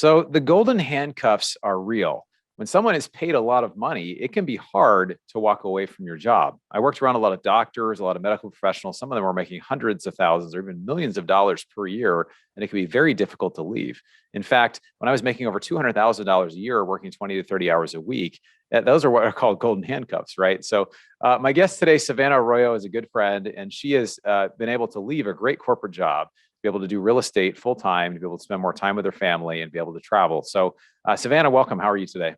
So the golden handcuffs are real. When someone is paid a lot of money, it can be hard to walk away from your job. I worked around a lot of doctors, a lot of medical professionals. Some of them are making hundreds of thousands or even millions of dollars per year, and it can be very difficult to leave. In fact, when I was making over $200,000 a year, working 20 to 30 hours a week, those are what are called golden handcuffs, right? So, my guest today, Savannah Arroyo, is a good friend, and she has been able to leave a great corporate job, be able to do real estate full time, to be able to spend more time with her family and be able to travel. So, Savannah, welcome. How are you today?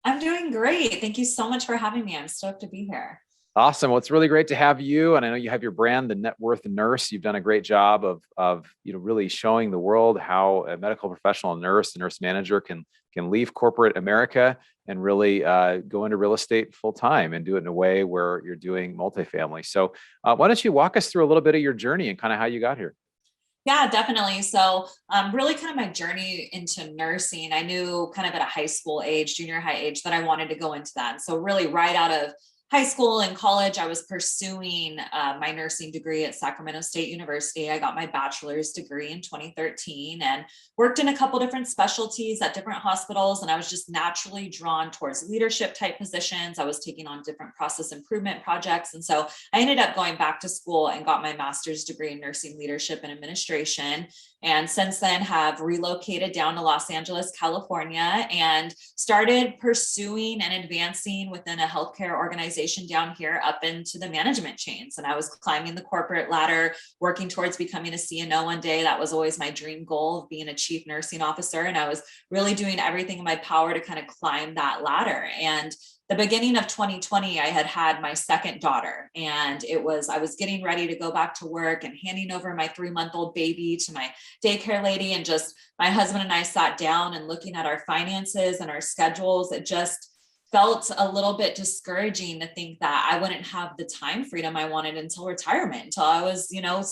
I'm doing great. Thank you so much for having me. I'm stoked to be here. Awesome. Well, it's really great to have you. And I know you have your brand, the Networth Nurse. You've done a great job of really showing the world how a medical professional, nurse, a nurse manager can leave corporate America and really go into real estate full time and do it in a way where you're doing multifamily. So, why don't you walk us through a little bit of your journey and kind of how you got here? Yeah, definitely. So, really kind of my journey into nursing, I knew kind of at a high school age, junior high age, that I wanted to go into that. So, really, right out of high school and college, I was pursuing my nursing degree at Sacramento State University. I got my bachelor's degree in 2013 and worked in a couple different specialties at different hospitals. And I was just naturally drawn towards leadership type positions. I was taking on different process improvement projects. And so I ended up going back to school and got my master's degree in nursing leadership and administration. And since then have relocated down to Los Angeles, California, and started pursuing and advancing within a healthcare organization down here up into the management chains. And I was climbing the corporate ladder, working towards becoming a CNO one day. That was always my dream goal of being a chief nursing officer. And I was really doing everything in my power to kind of climb that ladder. And the beginning of 2020, I had my second daughter, and I was getting ready to go back to work and handing over my 3-month-old baby to my daycare lady. And just my husband and I sat down and looking at our finances and our schedules, it just felt a little bit discouraging to think that I wouldn't have the time freedom I wanted until retirement, until I was,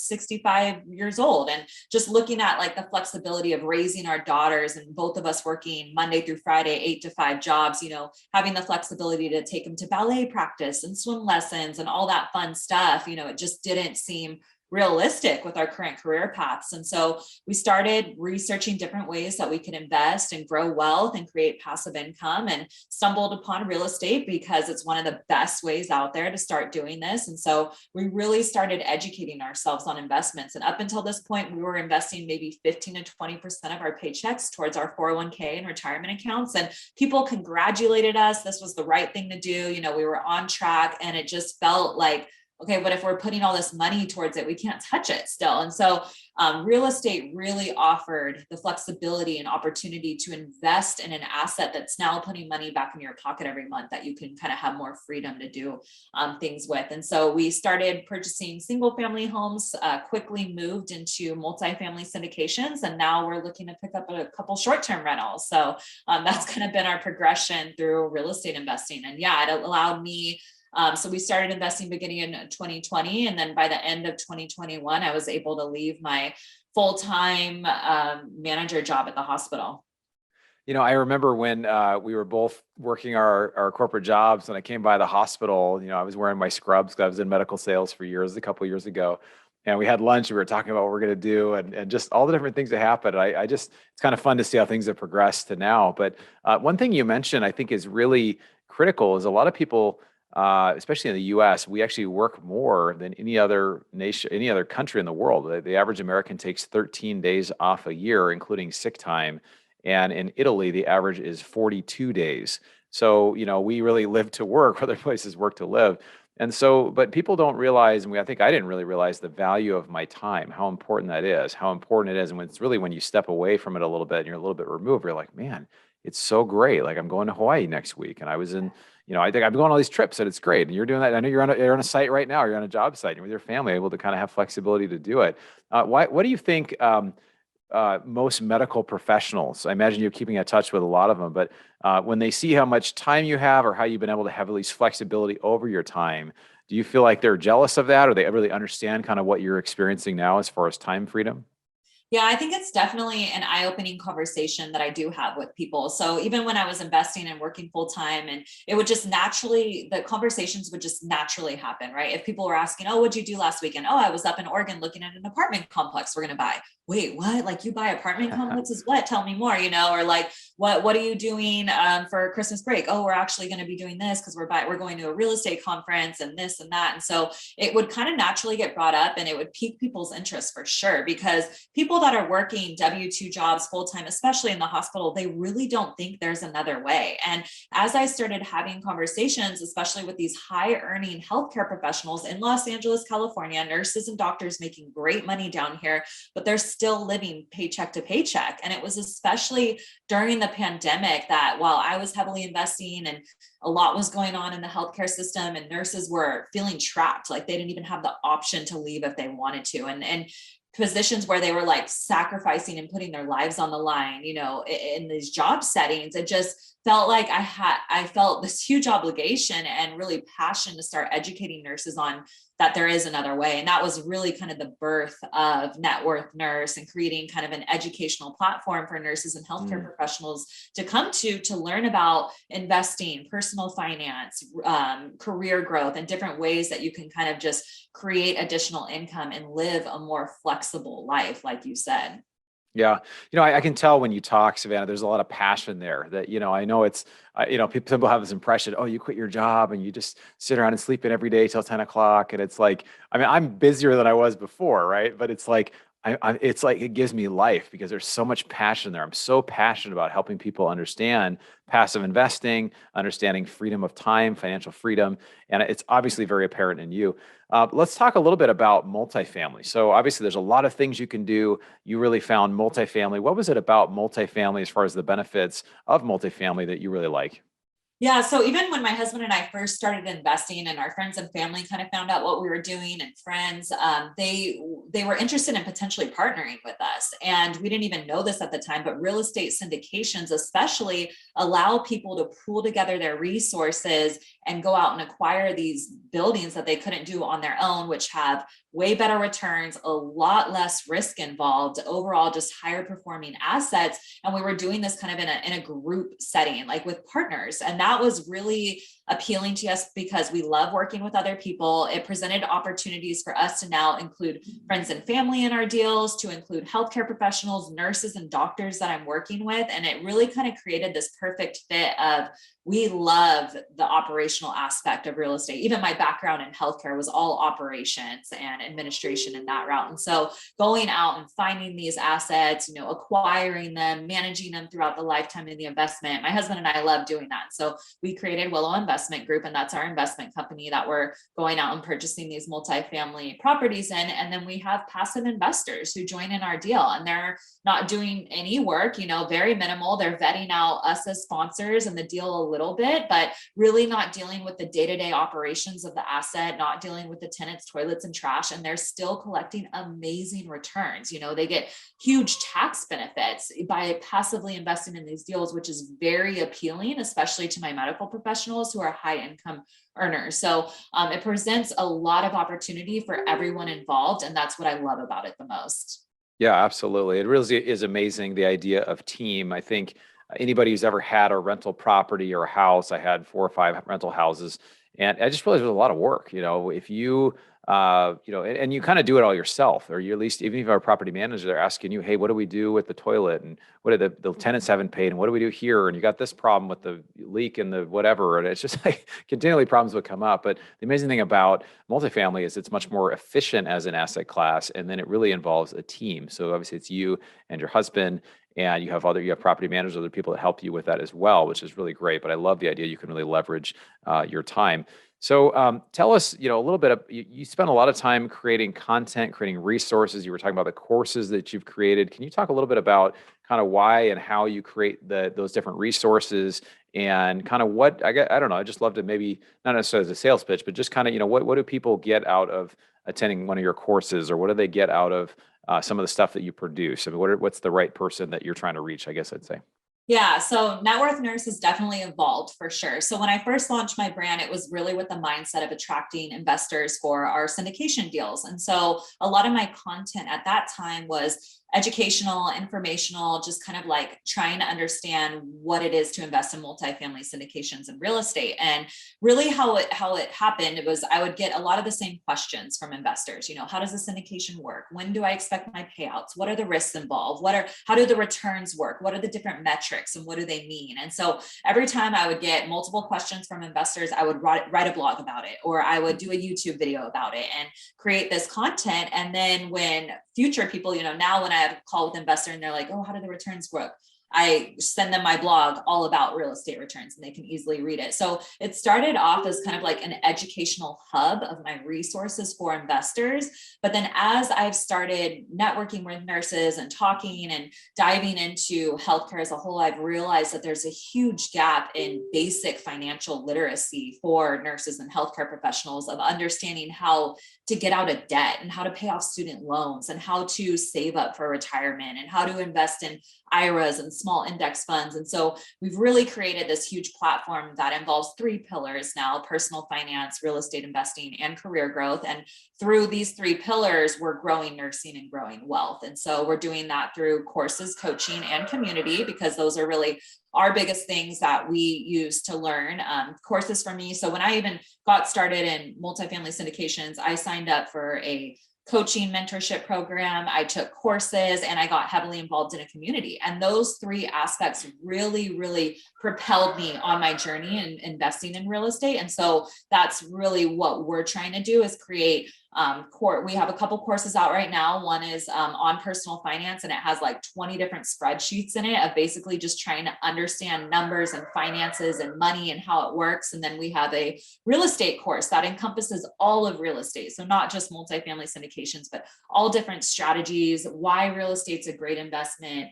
65 years old. And just looking at like the flexibility of raising our daughters and both of us working Monday through Friday, 8 to 5 jobs, having the flexibility to take them to ballet practice and swim lessons and all that fun stuff, it just didn't seem realistic with our current career paths. And so we started researching different ways that we could invest and grow wealth and create passive income, and stumbled upon real estate because it's one of the best ways out there to start doing this. And so we really started educating ourselves on investments. And up until this point, we were investing maybe 15 to 20% of our paychecks towards our 401k and retirement accounts. And people congratulated us. This was the right thing to do. We were on track, and it just felt like, okay, but if we're putting all this money towards it, we can't touch it still. And so real estate really offered the flexibility and opportunity to invest in an asset that's now putting money back in your pocket every month that you can kind of have more freedom to do things with. And so we started purchasing single family homes, quickly moved into multifamily syndications, and now we're looking to pick up a couple short-term rentals. So that's kind of been our progression through real estate investing. And yeah, it allowed me so we started investing beginning in 2020. And then by the end of 2021, I was able to leave my full-time manager job at the hospital. I remember when we were both working our corporate jobs, and I came by the hospital. I was wearing my scrubs because I was in medical sales for years, a couple of years ago. And we had lunch. We were talking about what we're going to do, and just all the different things that happened. It's kind of fun to see how things have progressed to now. But one thing you mentioned, I think, is really critical is a lot of people, especially in the U.S., we actually work more than any other nation, any other country in the world. The average American takes 13 days off a year, including sick time. And in Italy, the average is 42 days. So, we really live to work, other places work to live. And so, but people don't realize, and I think I didn't really realize the value of my time, how important that is, how important it is. And when you step away from it a little bit and you're a little bit removed, you're like, man, it's so great. Like, I'm going to Hawaii next week, and I was in, I think I'm going on all these trips, and it's great. And you're doing that. I know you're on a site right now. You're on a job site. You're with your family, able to kind of have flexibility to do it. What do you think most medical professionals? I imagine you're keeping in touch with a lot of them, but when they see how much time you have, or how you've been able to have at least flexibility over your time, do you feel like they're jealous of that, or they really understand kind of what you're experiencing now as far as time freedom? Yeah, I think it's definitely an eye-opening conversation that I do have with people. So even when I was investing and working full time, and it would just naturally, the conversations would just naturally happen, right? If people were asking, "Oh, what'd you do last weekend?" "Oh, I was up in Oregon looking at an apartment complex we're going to buy." "Wait, what? Like you buy apartment complexes? What? Tell me more." Or like, what are you doing for Christmas break?" "Oh, we're actually going to be doing this because we're going to a real estate conference and this and that." And so it would kind of naturally get brought up, and it would pique people's interest for sure, because people that are working W-2 jobs full time, especially in the hospital, they really don't think there's another way. And as I started having conversations, especially with these high earning healthcare professionals in Los Angeles, California, nurses and doctors making great money down here, but they're still living paycheck to paycheck. And it was especially during the pandemic that while I was heavily investing and a lot was going on in the healthcare system, and nurses were feeling trapped, like they didn't even have the option to leave if they wanted to. And positions where they were like sacrificing and putting their lives on the line, in these job settings, it just felt like I felt this huge obligation and really passion to start educating nurses on that there is another way. And that was really kind of the birth of Networth Nurse, and creating kind of an educational platform for nurses and healthcare professionals to come to learn about investing, personal finance, career growth, and different ways that you can kind of just create additional income and live a more flexible life, like you said. Yeah. I can tell when you talk, Savannah, there's a lot of passion there that, I know it's, people, some people have this impression, oh, you quit your job and you just sit around and sleep in every day till 10 o'clock. And it's like, I mean, I'm busier than I was before, right? But it's like, it's like, it gives me life because there's so much passion there. I'm so passionate about helping people understand passive investing, understanding freedom of time, financial freedom. And it's obviously very apparent in you. Let's talk a little bit about multifamily. So obviously there's a lot of things you can do. You really found multifamily. What was it about multifamily as far as the benefits of multifamily that you really like? Yeah. So even when my husband and I first started investing, and our friends and family kind of found out what we were doing, and friends, they were interested in potentially partnering with us. And we didn't even know this at the time, but real estate syndications, especially, allow people to pool together their resources and go out and acquire these buildings that they couldn't do on their own, which have way better returns, a lot less risk involved, overall just higher performing assets. And we were doing this kind of in a group setting, like with partners. And that was really appealing to us because we love working with other people. It presented opportunities for us to now include friends and family in our deals, to include healthcare professionals, nurses, and doctors that I'm working with. And it really kind of created this perfect fit of, we love the operational aspect of real estate. Even my background in healthcare was all operations and administration in that route. And so going out and finding these assets, acquiring them, managing them throughout the lifetime of the investment, my husband and I love doing that. So we created Willow Investment Group, and that's our investment company that we're going out and purchasing these multifamily properties in. And then we have passive investors who join in our deal, and they're not doing any work, very minimal. They're vetting out us as sponsors and the deal a little bit, but really not dealing with the day-to-day operations of the asset, not dealing with the tenants, toilets, and trash. And they're still collecting amazing returns. They get huge tax benefits by passively investing in these deals, which is very appealing, especially to my medical professionals who are high income earners. So it presents a lot of opportunity for everyone involved. And that's what I love about it the most. Yeah, absolutely. It really is amazing, the idea of team. I think anybody who's ever had a rental property or a house, I had 4 or 5 rental houses, and I just realized there's a lot of work. If you, and you kind of do it all yourself, or you at least, even if you're a property manager, they're asking you, hey, what do we do with the toilet? And what do the tenants haven't paid? And what do we do here? And you got this problem with the leak and the whatever. And it's just like continually problems would come up. But the amazing thing about multifamily is it's much more efficient as an asset class. And then it really involves a team. So obviously it's you and your husband, and you have property managers, other people that help you with that as well, which is really great. But I love the idea you can really leverage your time. So tell us, a little bit of, you spent a lot of time creating content, creating resources. You were talking about the courses that you've created. Can you talk a little bit about kind of why and how you create those different resources, and kind of what, I don't know, I just love to, maybe not necessarily as a sales pitch, but just kind of, what do people get out of attending one of your courses, or what do they get out of some of the stuff that you produce? I mean, what's the right person that you're trying to reach, I guess I'd say. Yeah, so Networth Nurse has definitely evolved for sure. So when I first launched my brand, it was really with the mindset of attracting investors for our syndication deals. And so a lot of my content at that time was educational, informational, just kind of like trying to understand what it is to invest in multifamily syndications and real estate. And really how it happened, it was, I would get a lot of the same questions from investors. How does the syndication work? When do I expect my payouts? What are the risks involved? How do the returns work? What are the different metrics and what do they mean? And so every time I would get multiple questions from investors, I would write a blog about it, or I would do a YouTube video about it and create this content. And then when future people, now when I have a call with investor and they're like, oh, how do the returns work? I send them my blog all about real estate returns and they can easily read it. So it started off as kind of like an educational hub of my resources for investors. But then as I've started networking with nurses and talking and diving into healthcare as a whole, I've realized that there's a huge gap in basic financial literacy for nurses and healthcare professionals of understanding how to get out of debt and how to pay off student loans and how to save up for retirement and how to invest in IRAs and small index funds. And so we've really created this huge platform that involves 3 pillars now: personal finance, real estate investing, and career growth. And through these 3 pillars, we're growing nursing and growing wealth. And so we're doing that through courses, coaching, and community, because those are really our biggest things that we use to learn. Courses for me. So when I even got started in multifamily syndications, I signed up for a coaching mentorship program. I took courses and I got heavily involved in a community. And those 3 aspects really, really propelled me on my journey in investing in real estate. And so that's really what we're trying to do, is create we have a couple courses out right now. One is on personal finance, and it has like 20 different spreadsheets in it of basically just trying to understand numbers and finances and money and how it works. And then we have a real estate course that encompasses all of real estate. So not just multifamily syndications, but all different strategies, why real estate's a great investment,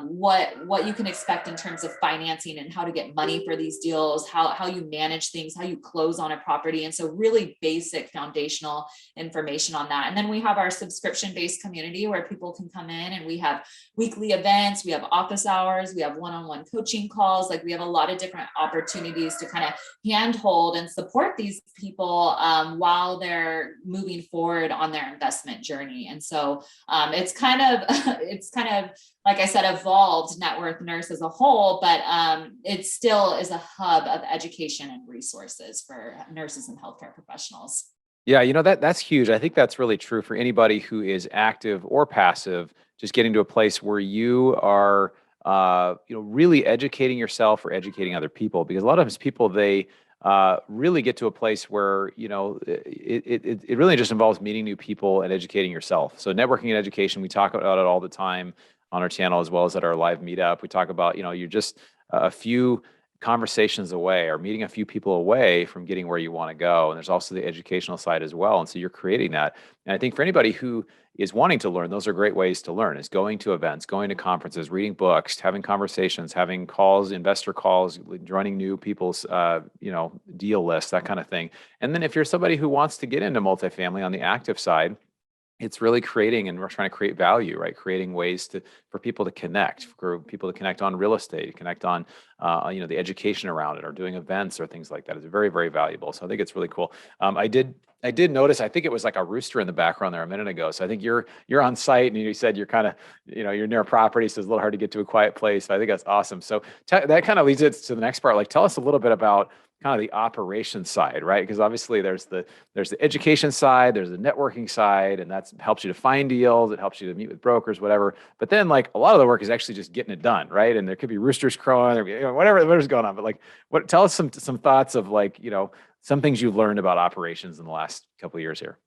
what you can expect in terms of financing and how to get money for these deals, how you manage things, how you close on a property. And so really basic foundational information on that. And then we have our subscription-based community where people can come in, and we have weekly events, we have office hours, we have one-on-one coaching calls. Like, we have a lot of different opportunities to kind of handhold and support these people while they're moving forward on their investment journey. And so it's kind of like I said, evolved Networth Nurse as a whole, but it still is a hub of education and resources for nurses and healthcare professionals. Yeah, that's huge. I think that's really true for anybody who is active or passive, just getting to a place where you are, really educating yourself or educating other people. Because a lot of times people, they really get to a place where, it really just involves meeting new people and educating yourself. So networking and education, we talk about it all the time on our channel, as well as at our live meetup. We talk about, you're just a few conversations away or meeting a few people away from getting where you want to go. And there's also the educational side as well. And so you're creating that. And I think for anybody who is wanting to learn, those are great ways to learn, is going to events, going to conferences, reading books, having conversations, having calls, investor calls, running new people's, deal lists, that kind of thing. And then if you're somebody who wants to get into multifamily on the active side, it's really creating, and we're trying to create value, right? Creating ways for people to connect, for people to connect on real estate, connect on, the education around it, or doing events or things like that. It's very, very valuable. So I think it's really cool. I did notice, I think it was like a rooster in the background there a minute ago. So I think you're on site, and you said you're kind of, you're near a property, so it's a little hard to get to a quiet place. So I think that's awesome. So that kind of leads us to the next part. Like, tell us a little bit about kind of the operations side, right? Because obviously there's the education side, there's the networking side, and that helps you to find deals, it helps you to meet with brokers, whatever. But then, like, a lot of the work is actually just getting it done, right? And there could be roosters crowing, or whatever's going on. But like, tell us some thoughts of, like, some things you've learned about operations in the last couple of years here.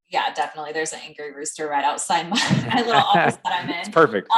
Yeah, definitely. There's an angry rooster right outside my little office that I'm in. It's perfect.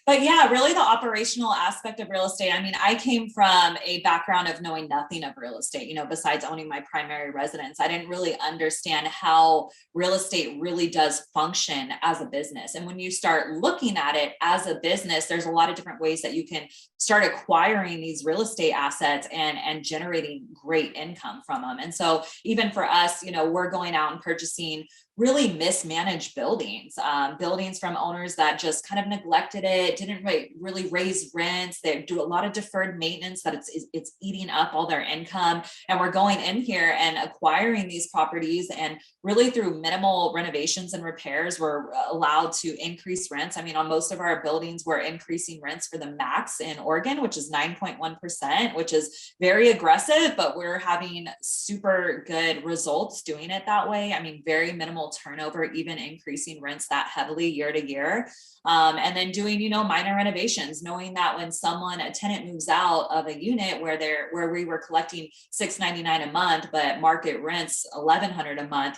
But yeah, really the operational aspect of real estate. I mean, I came from a background of knowing nothing of real estate, besides owning my primary residence. I didn't really understand how real estate really does function as a business. And when you start looking at it as a business, there's a lot of different ways that you can start acquiring these real estate assets and generating great income from them. And so even for us, we're going out and purchasing really mismanaged buildings, buildings from owners that just kind of neglected it, didn't really raise rents. They do a lot of deferred maintenance that it's eating up all their income. And we're going in here and acquiring these properties, and really through minimal renovations and repairs, we're allowed to increase rents. I mean, on most of our buildings, we're increasing rents for the max in Oregon, which is 9.1%, which is very aggressive, but we're having super good results doing it that way. I mean, very minimal turnover, even increasing rents that heavily year to year. And then doing, minor renovations, knowing that when a tenant moves out of a unit where we were collecting $699 a month, but market rents $1,100 a month,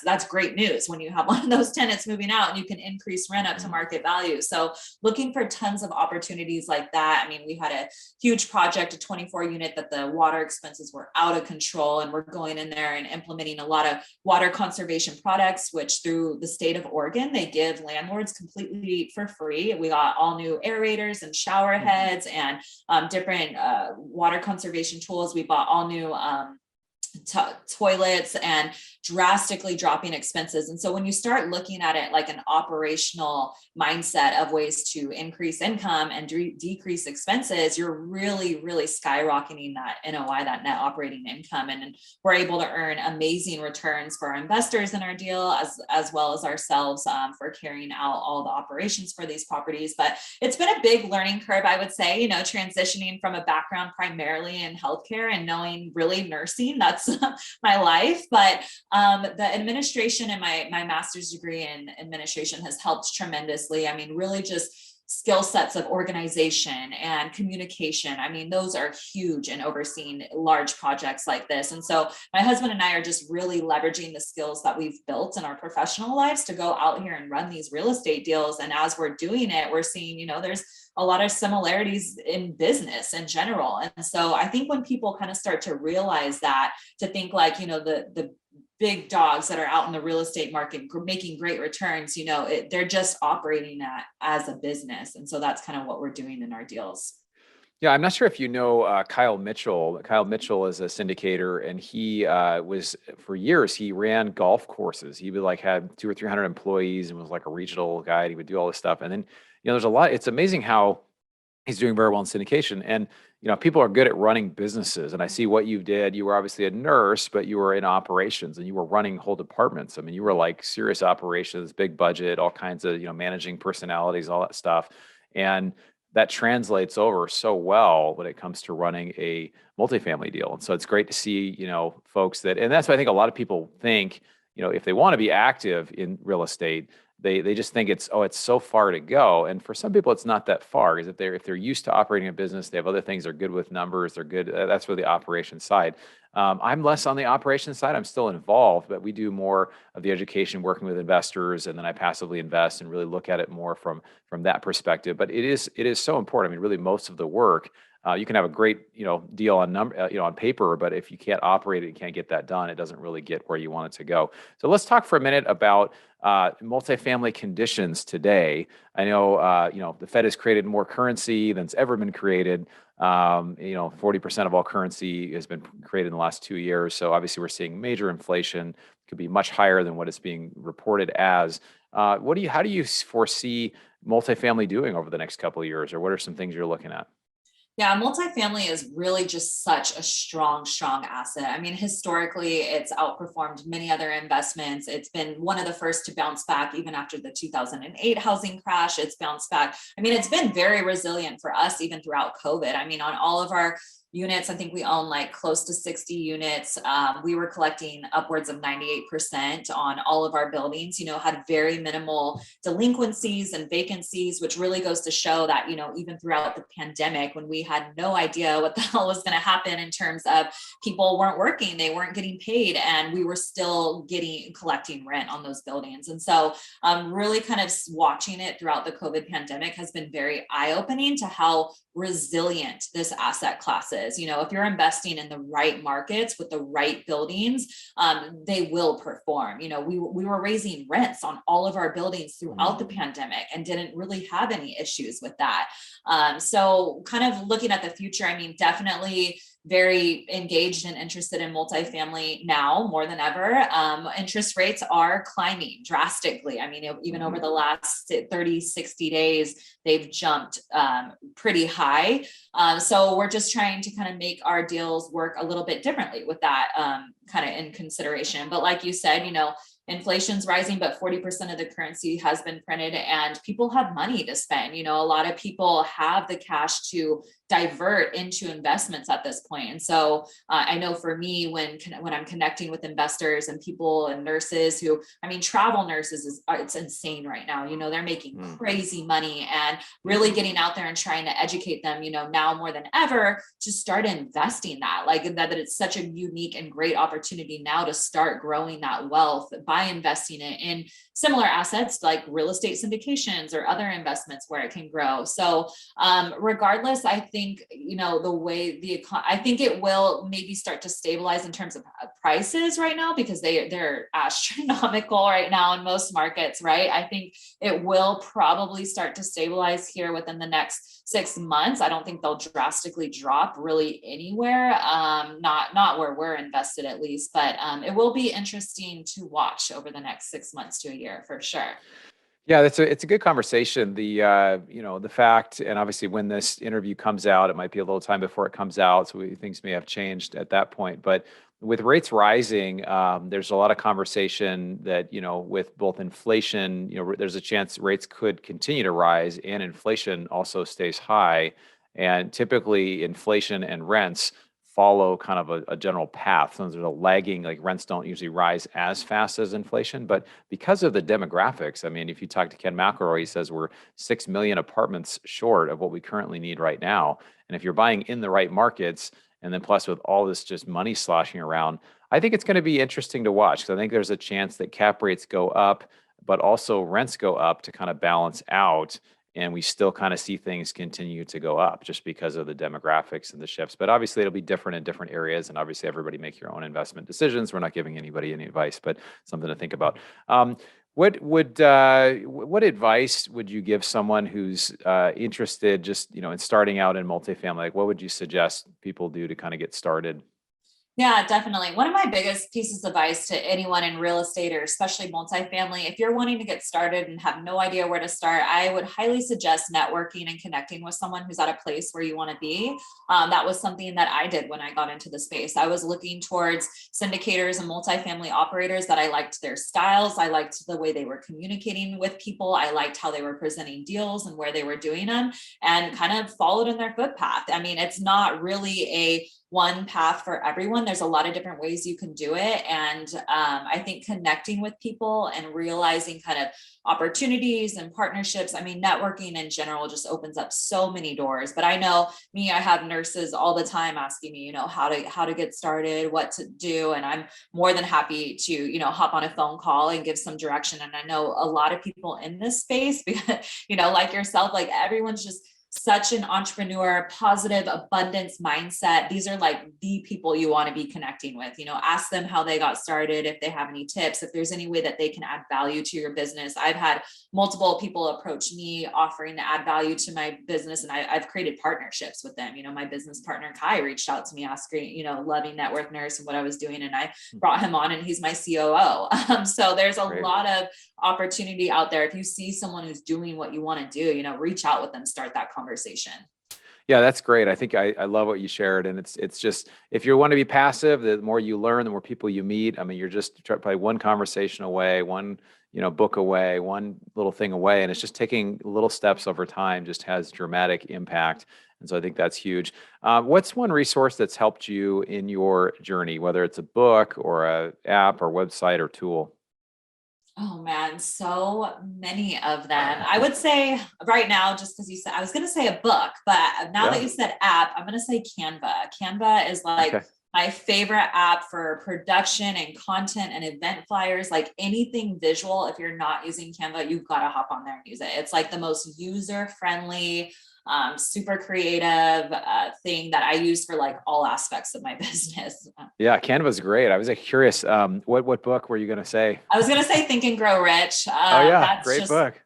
that's great news when you have one of those tenants moving out and you can increase rent up to market value. So looking for tons of opportunities like that. I mean, we had a huge project, a 24 unit that the water expenses were out of control, and we're going in there and implementing a lot of water conservation products, which through the state of Oregon, they give landlords completely for free. We got all new aerators and shower heads and different water conservation tools. We bought all new toilets and drastically dropping expenses. And so when you start looking at it like an operational mindset of ways to increase income and decrease expenses, you're really, really skyrocketing that NOI, that net operating income. And we're able to earn amazing returns for our investors in our deal, as well as ourselves for carrying out all the operations for these properties. But it's been a big learning curve, I would say, transitioning from a background primarily in healthcare and knowing really nursing, that's my life. But the administration and my master's degree in administration has helped tremendously. I mean, really just skill sets of organization and communication. I mean, those are huge in overseeing large projects like this. And so my husband and I are just really leveraging the skills that we've built in our professional lives to go out here and run these real estate deals. And as we're doing it, we're seeing, there's a lot of similarities in business in general. And so I think when people kind of start to realize that, to think like, the big dogs that are out in the real estate market making great returns, they're just operating that as a business. And so that's kind of what we're doing in our deals. Yeah, I'm not sure if you know Kyle Mitchell. Kyle Mitchell is a syndicator, and he was for years he ran golf courses. He would had 200 or 300 employees and was like a regional guy. He would do all this stuff, and then there's a lot. It's amazing how he's doing very well in syndication. And people are good at running businesses. And I see what you did. You were obviously a nurse, but you were in operations and you were running whole departments. I mean, you were like serious operations, big budget, all kinds of managing personalities, all that stuff, and that translates over so well when it comes to running a multifamily deal. And so it's great to see, folks and that's why I think a lot of people think, if they want to be active in real estate, they just think it's so far to go. And for some people, it's not that far, because if they're used to operating a business, they have other things, they're good with numbers, they're good. That's where the operations side. I'm less on the operations side. I'm still involved, but we do more of the education, working with investors, and then I passively invest and really look at it more from that perspective. But it is so important. I mean, really, most of the work. You can have a great, deal on on paper, but if you can't operate it, you can't get that done, it doesn't really get where you want it to go. So let's talk for a minute about multifamily conditions today. I know, the Fed has created more currency than's ever been created. 40% of all currency has been created in the last 2 years. So obviously we're seeing major inflation, could be much higher than what it's being reported as. How do you foresee multifamily doing over the next couple of years, or what are some things you're looking at? Yeah, multifamily is really just such a strong asset. I mean, historically, it's outperformed many other investments. It's been one of the first to bounce back, even after the 2008 housing crash. It's bounced back. I mean, it's been very resilient for us, even throughout COVID. I mean, on all of our units, I think we own like close to 60 units. We were collecting upwards of 98% on all of our buildings, had very minimal delinquencies and vacancies, which really goes to show that, even throughout the pandemic, when we had no idea what the hell was going to happen in terms of people weren't working, they weren't getting paid, and we were still collecting rent on those buildings. And so really kind of watching it throughout the COVID pandemic has been very eye-opening to how resilient this asset class is. If you're investing in the right markets with the right buildings, they will perform. We were raising rents on all of our buildings throughout the pandemic and didn't really have any issues with that. So kind of looking at the future, I mean, definitely very engaged and interested in multifamily now more than ever. Interest rates are climbing drastically. I mean, even over the last 30, 60 days, they've jumped pretty high. So we're just trying to kind of make our deals work a little bit differently with that kind of in consideration. But like you said, inflation's rising, but 40% of the currency has been printed and people have money to spend. A lot of people have the cash to divert into investments at this point. And so I know for me, when I'm connecting with investors and people and nurses who, travel nurses it's insane right now. They're making crazy money, and really getting out there and trying to educate them, now more than ever, to start investing that it's such a unique and great opportunity now to start growing that wealth by investing it in similar assets like real estate syndications or other investments where it can grow. So regardless, I think, the way I think it will maybe start to stabilize in terms of prices right now, because they're astronomical right now in most markets, right? I think it will probably start to stabilize here within the next 6 months. I don't think they'll drastically drop really anywhere. Not where we're invested at least, but it will be interesting to watch over the next 6 months to a year for sure. Yeah, it's a good conversation. The fact, and obviously when this interview comes out, it might be a little time before it comes out, so things may have changed at that point. But with rates rising, there's a lot of conversation that, with both inflation, there's a chance rates could continue to rise and inflation also stays high. And typically inflation and rents follow kind of a general path. So there's a lagging, like rents don't usually rise as fast as inflation, but because of the demographics, if you talk to Ken McElroy, he says we're 6 million apartments short of what we currently need right now. And if you're buying in the right markets, and then plus with all this just money sloshing around, I think it's going to be interesting to watch, because I think there's a chance that cap rates go up, but also rents go up to kind of balance out. And we still kind of see things continue to go up just because of the demographics and the shifts. But obviously, it'll be different in different areas. And obviously, everybody make your own investment decisions. We're not giving anybody any advice, but something to think about. What advice would you give someone who's interested just in starting out in multifamily? Like, what would you suggest people do to kind of get started? Yeah, definitely. One of my biggest pieces of advice to anyone in real estate, or especially multifamily, if you're wanting to get started and have no idea where to start, I would highly suggest networking and connecting with someone who's at a place where you want to be. That was something that I did when I got into the space. I was looking towards syndicators and multifamily operators that I liked their styles. I liked the way they were communicating with people. I liked how they were presenting deals and where they were doing them, and kind of followed in their footpath. It's not really a one path for everyone. There's a lot of different ways you can do it. And I think connecting with people and realizing kind of opportunities and partnerships, networking in general just opens up so many doors. But I know me, I have nurses all the time asking me, how to get started, what to do. And I'm more than happy to, hop on a phone call and give some direction. And I know a lot of people in this space, because, like yourself, like everyone's just such an entrepreneur, positive abundance mindset. These are like the people you want to be connecting with. Ask them how they got started, if they have any tips, if there's any way that they can add value to your business. I've had multiple people approach me offering to add value to my business, and I've created partnerships with them. My business partner Kai reached out to me asking, loving Networth Nurse and what I was doing, and I brought him on, and he's my COO. So there's a lot of opportunity out there. If you see someone who's doing what you want to do, reach out with them, start that conversation. Yeah, that's great. I think I love what you shared. And it's just, if you want to be passive, the more you learn, the more people you meet. You're just probably one conversation away, one, book away, one little thing away. And it's just taking little steps over time just has dramatic impact. And so I think that's huge. What's one resource that's helped you in your journey, whether it's a book or a app or website or tool? Oh man, so many of them. I would say right now, just because you said, I was going to say a book, but now that you said app, I'm going to say Canva. Canva is like my favorite app for production and content and event flyers, like anything visual. If you're not using Canva, you've got to hop on there and use it. It's like the most user friendly, super creative thing that I use for like all aspects of my business. Yeah, Canva's great. I was curious, what book were you going to say? I was going to say Think and Grow Rich. Oh yeah, great book.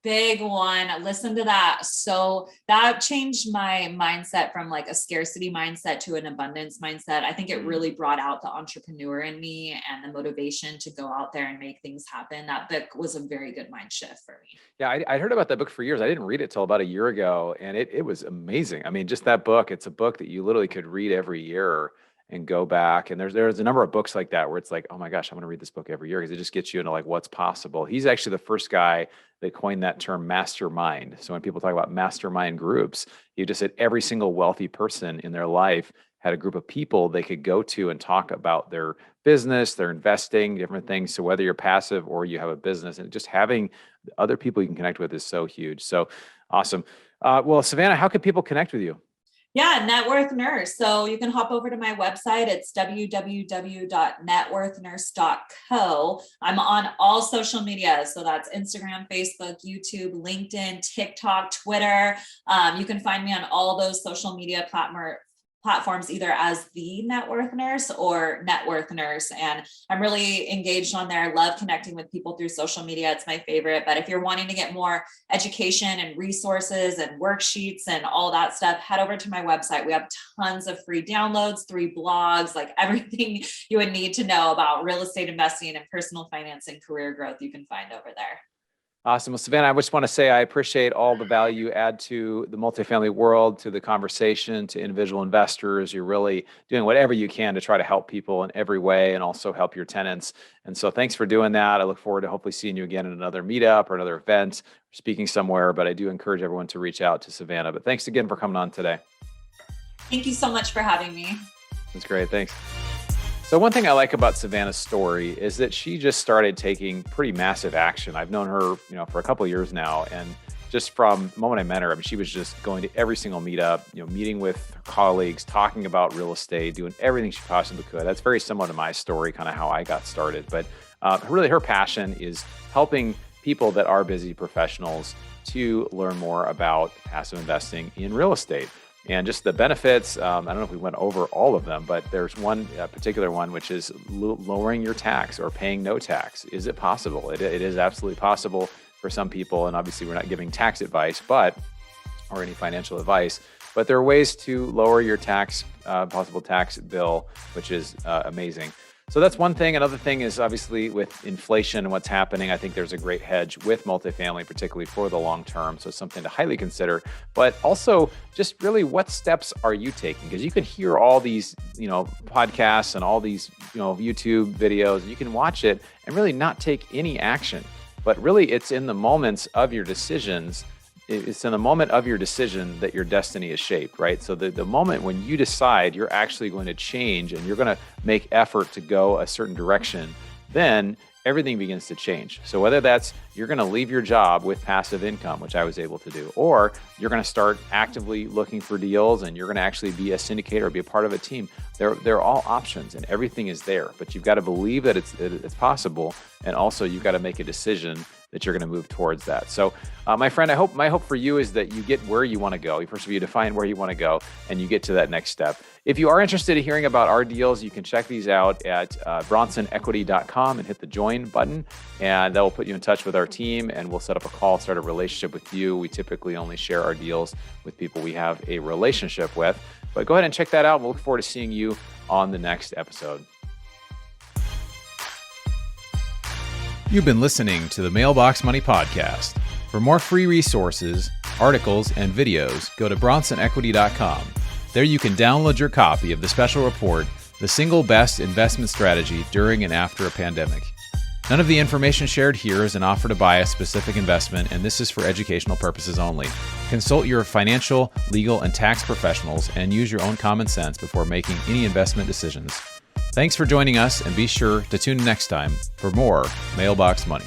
big one. Listen to that. So that changed my mindset from like a scarcity mindset to an abundance mindset. I think it really brought out the entrepreneur in me and the motivation to go out there and make things happen. That book was a very good mind shift for me. Yeah, I heard about that book for years. I didn't read it till about a year ago, and it was amazing. I mean, just that book, it's a book that you literally could read every year and go back. And there's a number of books like that where it's like, oh my gosh, I'm going to read this book every year because it just gets you into like what's possible. He's actually the first guy that coined that term mastermind. So when people talk about mastermind groups, he just said every single wealthy person in their life had a group of people they could go to and talk about their business, their investing, different things. So whether you're passive or you have a business, and just having other people you can connect with is so huge. So awesome. Well, Savannah, how can people connect with you? Yeah, Networth Nurse. So you can hop over to my website. It's www.networthnurse.co. I'm on all social media. So that's Instagram, Facebook, YouTube, LinkedIn, TikTok, Twitter. You can find me on all those social media platforms, either as the Networth Nurse or Networth Nurse. And I'm really engaged on there. I love connecting with people through social media. It's my favorite. But if you're wanting to get more education and resources and worksheets and all that stuff, head over to my website. We have tons of free downloads, 3 blogs, like everything you would need to know about real estate investing and personal finance and career growth you can find over there. Awesome. Well, Savannah, I just want to say I appreciate all the value you add to the multifamily world, to the conversation, to individual investors. You're really doing whatever you can to try to help people in every way and also help your tenants. And so thanks for doing that. I look forward to hopefully seeing you again at another meetup or another event, or speaking somewhere. But I do encourage everyone to reach out to Savannah. But thanks again for coming on today. Thank you so much for having me. That's great. Thanks. So one thing I like about Savannah's story is that she just started taking pretty massive action. I've known her, for a couple of years now, and just from the moment I met her, I mean, she was just going to every single meetup, meeting with her colleagues, talking about real estate, doing everything she possibly could. That's very similar to my story, kind of how I got started. But really, her passion is helping people that are busy professionals to learn more about passive investing in real estate. And just the benefits, I don't know if we went over all of them, but there's one particular one, which is lowering your tax or paying no tax. Is it possible? It is absolutely possible for some people. And obviously, we're not giving tax advice, or any financial advice. But there are ways to lower your possible tax bill, which is amazing. So that's one thing. Another thing is obviously with inflation and what's happening, I think there's a great hedge with multifamily, particularly for the long term. So something to highly consider, but also just really what steps are you taking? Because you can hear all these, podcasts and all these, YouTube videos, you can watch it and really not take any action, but really it's in the moments of your decisions. It's in the moment of your decision that your destiny is shaped, right? So the moment when you decide you're actually going to change and you're going to make effort to go a certain direction, then everything begins to change. So whether that's you're going to leave your job with passive income, which I was able to do, or you're going to start actively looking for deals and you're going to actually be a syndicator or be a part of a team, they're all options and everything is there. But you've got to believe that it's possible, and also you've got to make a decision that you're going to move towards that. So my friend, my hope for you is that you get where you want to go. First of all, you define where you want to go and you get to that next step. If you are interested in hearing about our deals, you can check these out at bronsonequity.com and hit the join button, and that will put you in touch with our team, and we'll set up a call, start a relationship with you. We typically only share our deals with people we have a relationship with, but go ahead and check that out. We'll look forward to seeing you on the next episode. You've been listening to the Mailbox Money Podcast. For more free resources, articles, and videos, go to bronsonequity.com. There you can download your copy of the special report, The Single Best Investment Strategy During and After a Pandemic. None of the information shared here is an offer to buy a specific investment, and this is for educational purposes only. Consult your financial, legal, and tax professionals and use your own common sense before making any investment decisions. Thanks for joining us, and be sure to tune in next time for more Mailbox Money.